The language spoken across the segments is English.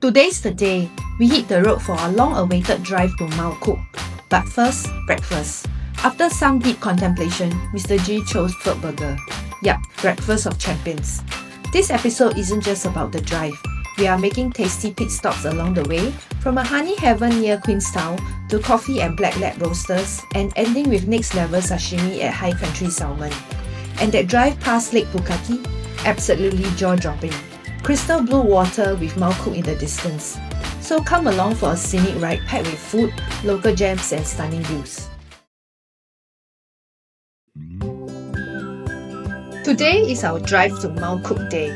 Today's the day. We hit the road for our long-awaited drive to Mount Cook. But first, breakfast. After some deep contemplation, Mr. G chose Fergburger. Yup, breakfast of champions. This episode isn't just about the drive. We are making tasty pit stops along the way, from a honey heaven near Queenstown to coffee and black lab roasters, and ending with next level sashimi at High Country Salmon. And that drive past Lake Pukaki? Absolutely jaw-dropping. Crystal blue water with Mount Cook in the distance. So come along for a scenic ride packed with food, local gems and stunning views. Today is our drive to Mount Cook day.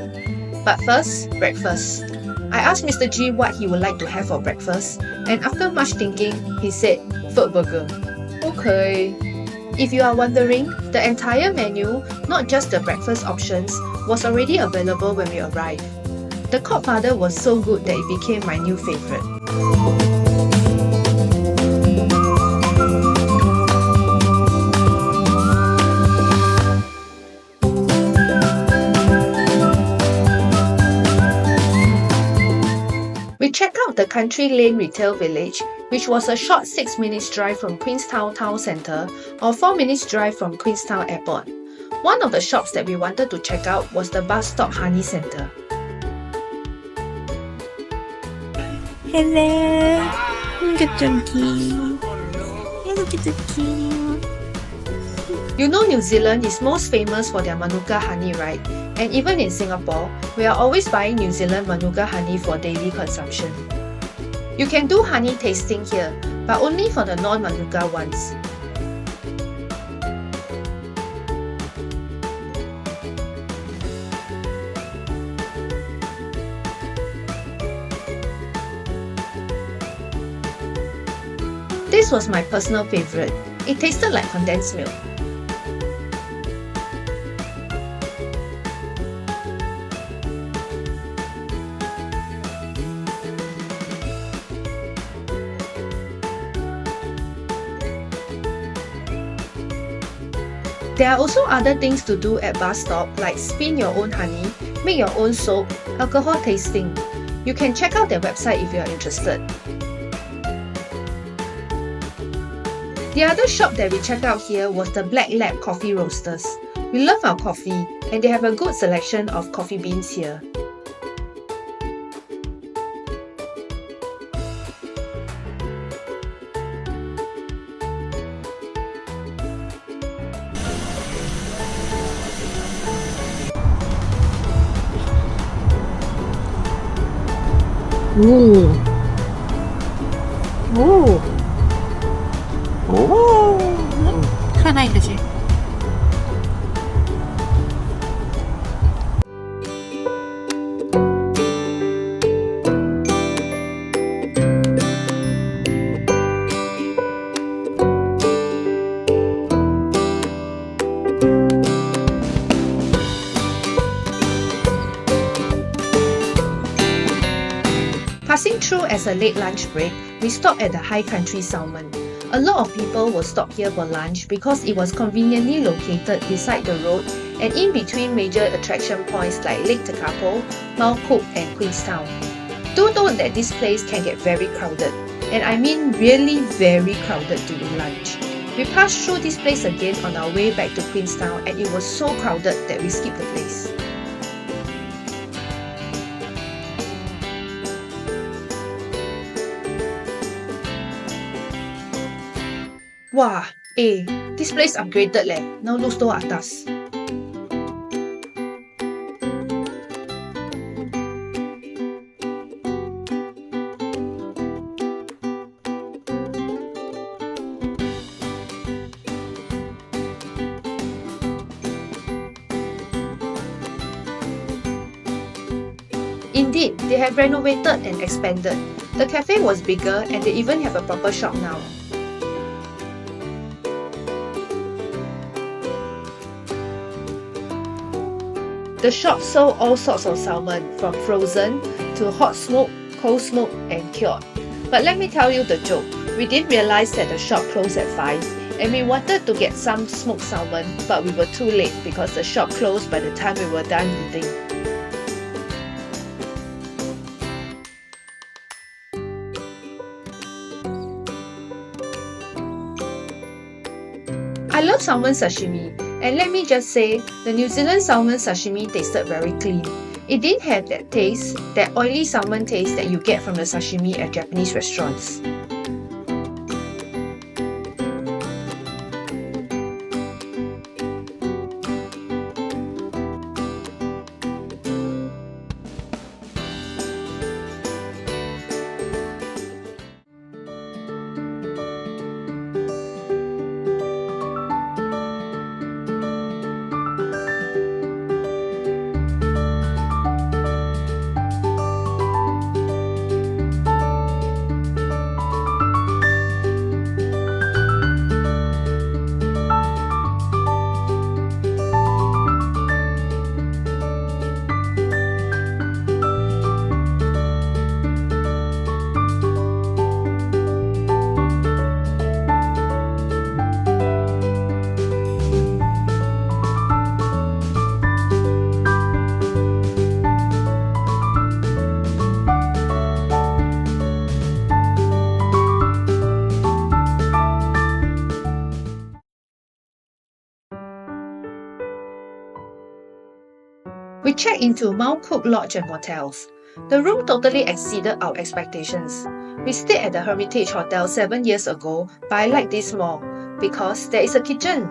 But first, breakfast. I asked Mr. G what he would like to have for breakfast, and after much thinking, he said Fergburger. Okay. If you are wondering, the entire menu, not just the breakfast options, was already available when we arrived. The Codfather was so good that it became my new favourite. We checked out the Country Lane Retail Village, which was a short 6 minutes drive from Queenstown Town Centre or 4 minutes drive from Queenstown Airport. One of the shops that we wanted to check out was the Buzzstop Honey Centre. Hello, good junkie. Hello, good junkie. You know New Zealand is most famous for their Manuka honey, right? And even in Singapore, we are always buying New Zealand Manuka honey for daily consumption. You can do honey tasting here, but only for the non-Manuka ones. This was my personal favourite. It tasted like condensed milk. There are also other things to do at bus stop like spin your own honey, make your own soap, alcohol tasting. You can check out their website if you are interested. The other shop that we checked out here was the Black Lab Coffee Roasters. We love our coffee and they have a good selection of coffee beans here. Ooh. Ooh. 看那个去。Passing through as a late lunch break, we stopped at the High Country Salmon. A lot of people will stop here for lunch because it was conveniently located beside the road and in between major attraction points like Lake Tekapo, Mount Cook and Queenstown. Do note that this place can get very crowded, and I mean really very crowded during lunch. We passed through this place again on our way back to Queenstown and it was so crowded that we skipped the place. Wah, this place upgraded leh. Now looks so atas. Indeed, they have renovated and expanded. The cafe was bigger and they even have a proper shop now. The shop sold all sorts of salmon, from frozen to hot smoked, cold smoked and cured. But let me tell you the joke, we didn't realize that the shop closed at 5 and we wanted to get some smoked salmon but we were too late because the shop closed by the time we were done eating. I love salmon sashimi, and let me just say, the New Zealand salmon sashimi tasted very clean. It didn't have that taste, that oily salmon taste that you get from the sashimi at Japanese restaurants. We checked into Mount Cook Lodge and Motels. The room totally exceeded our expectations. We stayed at the Hermitage Hotel 7 years ago, but I like this more because there is a kitchen.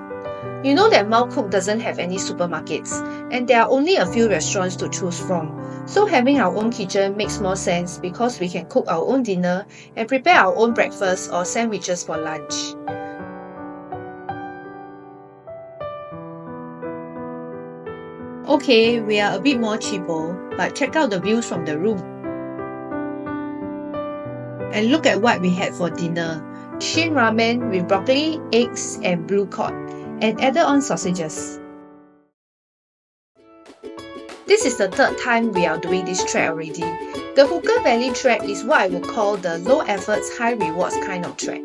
You know that Mount Cook doesn't have any supermarkets, and there are only a few restaurants to choose from. So having our own kitchen makes more sense because we can cook our own dinner and prepare our own breakfast or sandwiches for lunch. Okay, we are a bit more cheapo, but check out the views from the room. And look at what we had for dinner. Shin ramen with broccoli, eggs and blue cod, and added on sausages. This is the third time we are doing this trek already. The Hooker Valley trek is what I would call the low efforts, high rewards kind of trek.